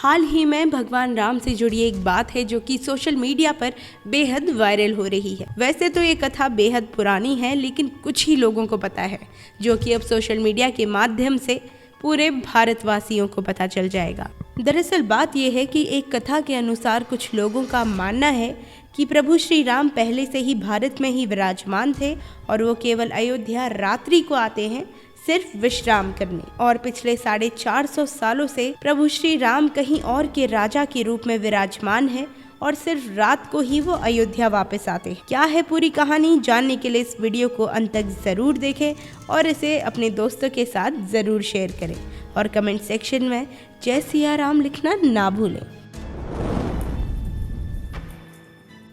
हाल ही में भगवान राम से जुड़ी एक बात है जो कि सोशल मीडिया पर बेहद वायरल हो रही है। वैसे तो ये कथा बेहद पुरानी है, लेकिन कुछ ही लोगों को पता है, जो कि अब सोशल मीडिया के माध्यम से पूरे भारतवासियों को पता चल जाएगा। दरअसल बात यह है कि एक कथा के अनुसार कुछ लोगों का मानना है कि प्रभु श्री राम पहले से ही भारत में ही विराजमान थे और वो केवल अयोध्या रात्रि को आते हैं सिर्फ विश्राम करने, और पिछले 450 सालों से प्रभु श्री राम कहीं और के राजा के रूप में विराजमान है और सिर्फ रात को ही वो अयोध्या वापस आते हैं। क्या है पूरी कहानी, जानने के लिए इस वीडियो को अंत तक जरूर देखें और इसे अपने दोस्तों के साथ जरूर शेयर करें और कमेंट सेक्शन में जय सिया राम लिखना ना भूलें।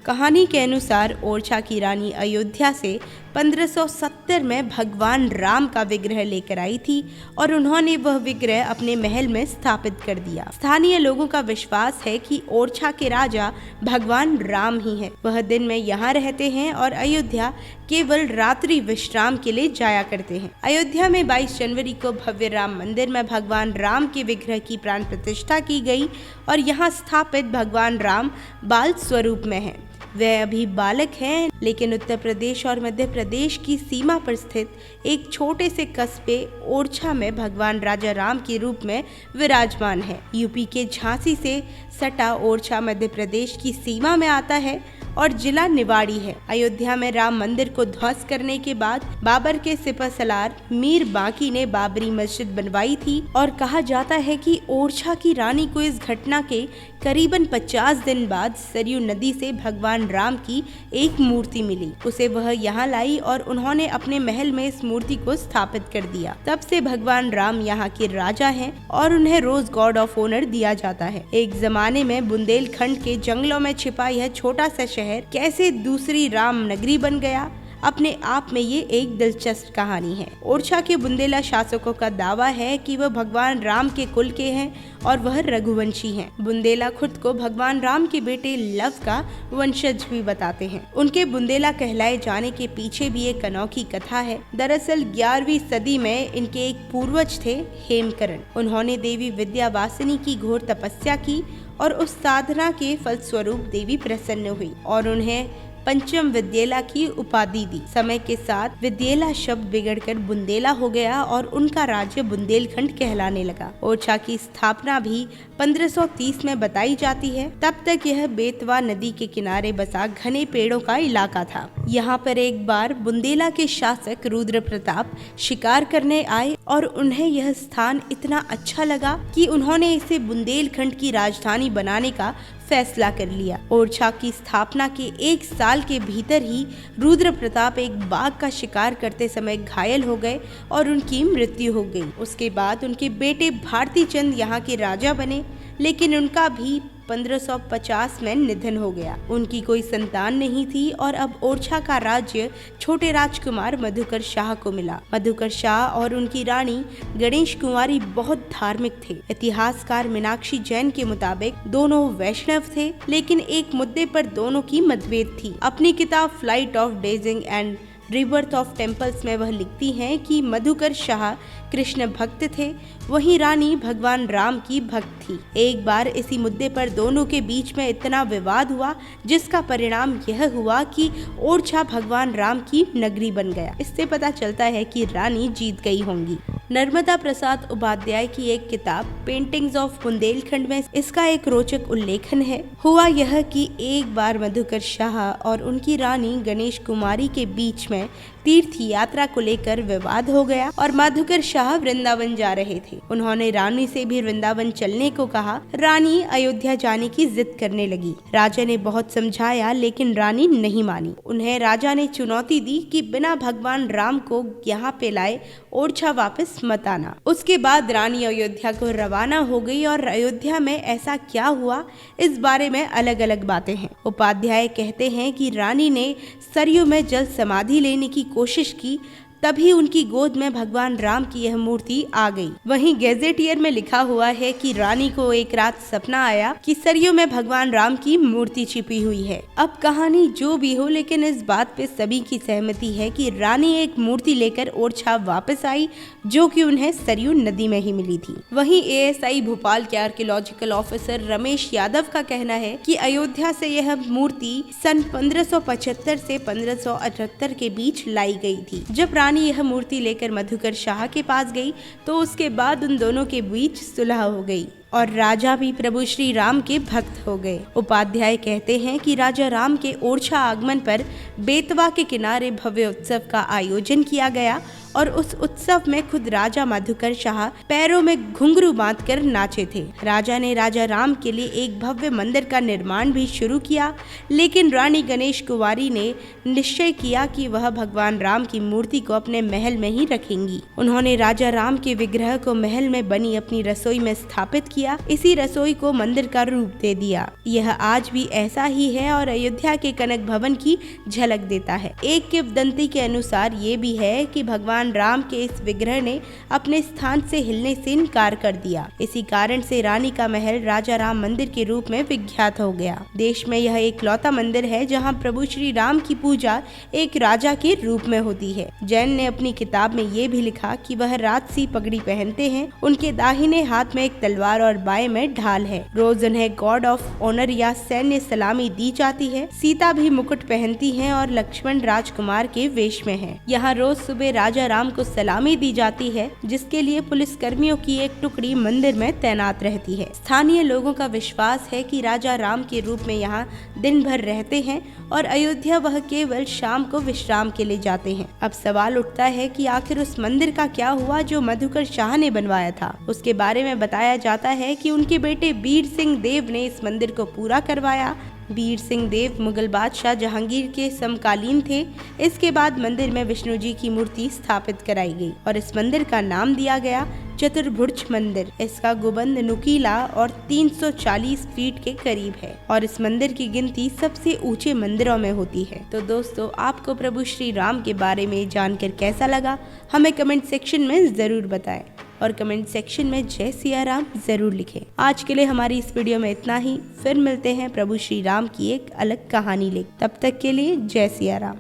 कहानी के अनुसार ओरछा की रानी अयोध्या से 1570 में भगवान राम का विग्रह लेकर आई थी और उन्होंने वह विग्रह अपने महल में स्थापित कर दिया। स्थानीय लोगों का विश्वास है कि ओरछा के राजा भगवान राम ही हैं। वह दिन में यहाँ रहते हैं और अयोध्या केवल रात्रि विश्राम के लिए जाया करते हैं। अयोध्या में 22 जनवरी को भव्य राम मंदिर में भगवान राम के विग्रह की प्राण प्रतिष्ठा की गई और यहाँ स्थापित भगवान राम बाल स्वरूप में है। वह अभी बालक हैं, लेकिन उत्तर प्रदेश और मध्य प्रदेश की सीमा पर स्थित एक छोटे से कस्बे ओरछा में भगवान राजा राम के रूप में विराजमान है। यूपी के झांसी से सटा ओरछा मध्य प्रदेश की सीमा में आता है और जिला निवाड़ी है। अयोध्या में राम मंदिर को ध्वस्त करने के बाद बाबर के सिपहसालार मीर बांकी ने बाबरी मस्जिद बनवाई थी और कहा जाता है कि ओरछा की रानी को इस घटना के करीबन 50 दिन बाद सरयू नदी से भगवान राम की एक मूर्ति मिली। उसे वह यहाँ लाई और उन्होंने अपने महल में इस मूर्ति को स्थापित कर दिया। तब से भगवान राम यहाँ के राजा हैं और उन्हें रोज गॉड ऑफ ऑनर दिया जाता है। एक जमाने में बुंदेलखंड के जंगलों में छिपा यह छोटा सा शहर कैसे दूसरी राम नगरी बन गया, अपने आप में ये एक दिलचस्प कहानी है। ओरछा के बुंदेला शासकों का दावा है कि वह भगवान राम के कुल के हैं और वह रघुवंशी हैं। बुंदेला खुद को भगवान राम के बेटे लव का वंशज भी बताते हैं। उनके बुंदेला कहलाए जाने के पीछे भी एक अनोखी कथा है। दरअसल 11वीं सदी में इनके एक पूर्वज थे हेमकरण। उन्होंने देवी विद्यावासिनी की घोर तपस्या की और उस साधना के फलस्वरूप देवी प्रसन्न हुई और उन्हें पंचम विद्येला की उपाधि दी। समय के साथ विद्येला शब्द बिगड़कर बुंदेला हो गया और उनका राज्य बुंदेलखंड कहलाने लगा। ओरछा की स्थापना भी 1530 में बताई जाती है। तब तक यह बेतवा नदी के किनारे बसा घने पेड़ों का इलाका था। यहाँ पर एक बार बुंदेला के शासक रुद्र प्रताप शिकार करने आए और उन्हें यह स्थान इतना अच्छा लगा कि उन्होंने इसे बुंदेलखंड की राजधानी बनाने का फैसला कर लिया। ओरछा की स्थापना के 1 साल के भीतर ही रुद्र प्रताप एक बाघ का शिकार करते समय घायल हो गए और उनकी मृत्यु हो गई। उसके बाद उनके बेटे भारती चंद यहाँ के राजा बने, लेकिन उनका भी 1550 में निधन हो गया। उनकी कोई संतान नहीं थी और अब ओरछा का राज्य छोटे राजकुमार मधुकर शाह को मिला। मधुकर शाह और उनकी रानी गणेश कुमारी बहुत धार्मिक थे। इतिहासकार मीनाक्षी जैन के मुताबिक दोनों वैष्णव थे, लेकिन एक मुद्दे पर दोनों की मतभेद थी। अपनी किताब flight of deities and rebirth of temples में वह लिखती हैं कि मधुकर शाह कृष्ण भक्त थे, वहीं रानी भगवान राम की भक्त थी। एक बार इसी मुद्दे पर दोनों के बीच में इतना विवाद हुआ जिसका परिणाम यह हुआ कि ओरछा भगवान राम की नगरी बन गया। इससे पता चलता है कि रानी जीत गई होंगी। नर्मदा प्रसाद उपाध्याय की एक किताब पेंटिंग्स ऑफ बुंदेलखंड में इसका एक रोचक उल्लेखन है। हुआ यह कि एक बार मधुकर शाह और उनकी रानी गणेश कुमारी के बीच में तीर्थ यात्रा को लेकर विवाद हो गया और मधुकर शाह वृंदावन जा रहे थे। उन्होंने रानी से भी वृंदावन चलने को कहा। रानी अयोध्या जाने की जिद करने लगी। राजा ने बहुत समझाया, लेकिन रानी नहीं मानी। उन्हें राजा ने चुनौती दी कि बिना भगवान राम को यहाँ पे लाए ओरछा वापस मत आना। उसके बाद रानी अयोध्या को रवाना हो गई और अयोध्या में ऐसा क्या हुआ, इस बारे में अलग अलग बातें हैं। उपाध्याय कहते हैं कि रानी ने सरयू में जल समाधि लेने की कोशिश की, तभी उनकी गोद में भगवान राम की यह मूर्ति आ गई। वहीं गैजेटियर में लिखा हुआ है कि रानी को एक रात सपना आया कि सरयू में भगवान राम की मूर्ति छिपी हुई है। अब कहानी जो भी हो, लेकिन इस बात पे सभी की सहमति है कि रानी एक मूर्ति लेकर ओरछा वापस आई, जो कि उन्हें सरयू नदी में ही मिली थी। वहीं एएसआई भोपाल के आर्कियोलॉजिकल ऑफिसर रमेश यादव का कहना है कि अयोध्या से यह मूर्ति सन 1575 से 1578 के बीच लाई गई थी। जब रानी यह मूर्ति लेकर मधुकर शाह के पास गई तो उसके बाद उन दोनों के बीच सुलह हो गई और राजा भी प्रभु श्री राम के भक्त हो गए। उपाध्याय कहते हैं कि राजा राम के ओरछा आगमन पर बेतवा के किनारे भव्य उत्सव का आयोजन किया गया और उस उत्सव में खुद राजा मधुकर शाह पैरों में घुंघरू बांधकर नाचे थे। राजा ने राजा राम के लिए एक भव्य मंदिर का निर्माण भी शुरू किया, लेकिन रानी गणेश कुंवारी ने निश्चय किया कि वह भगवान राम की मूर्ति को अपने महल में ही रखेंगी। उन्होंने राजा राम के विग्रह को महल में बनी अपनी रसोई में स्थापित किया। इसी रसोई को मंदिर का रूप दे दिया। यह आज भी ऐसा ही है और अयोध्या के कनक भवन की झलक देता है। एक किंवदंती के अनुसार ये भी है कि भगवान राम के इस विग्रह ने अपने स्थान से हिलने से इनकार कर दिया। इसी कारण से रानी का महल राजा राम मंदिर के रूप में विख्यात हो गया। देश में यह एकलौता मंदिर है जहां प्रभु श्री राम की पूजा एक राजा के रूप में होती है। जैन ने अपनी किताब में ये भी लिखा कि वह राजसी पगड़ी पहनते हैं, उनके दाहिने हाथ में एक तलवार और बाएं में ढाल है। रोज उन्हें गॉड ऑफ ऑनर या सैन्य सलामी दी जाती है। सीता भी मुकुट पहनती है और लक्ष्मण राजकुमार के वेश में है। यहाँ रोज सुबह राजा राम को सलामी दी जाती है, जिसके लिए पुलिस कर्मियों की एक टुकड़ी मंदिर में तैनात रहती है। स्थानीय लोगों का विश्वास है कि राजा राम के रूप में यहाँ दिन भर रहते हैं और अयोध्या वह केवल शाम को विश्राम के लिए जाते हैं। अब सवाल उठता है कि आखिर उस मंदिर का क्या हुआ जो मधुकर शाह ने बनवाया था। उसके बारे में बताया जाता है कि उनके बेटे वीर सिंह देव ने इस मंदिर को पूरा करवाया। वीर सिंह देव मुगल बादशाह जहांगीर के समकालीन थे। इसके बाद मंदिर में विष्णु जी की मूर्ति स्थापित कराई गई और इस मंदिर का नाम दिया गया चतुर्भुज मंदिर। इसका गुंबद नुकीला और 340 फीट के करीब है और इस मंदिर की गिनती सबसे ऊंचे मंदिरों में होती है। तो दोस्तों, आपको प्रभु श्री राम के बारे में जानकर कैसा लगा, हमें कमेंट सेक्शन में जरूर बताएं और कमेंट सेक्शन में जय सिया राम जरूर लिखें। आज के लिए हमारी इस वीडियो में इतना ही। फिर मिलते हैं प्रभु श्री राम की एक अलग कहानी लेकर। तब तक के लिए जय सिया राम।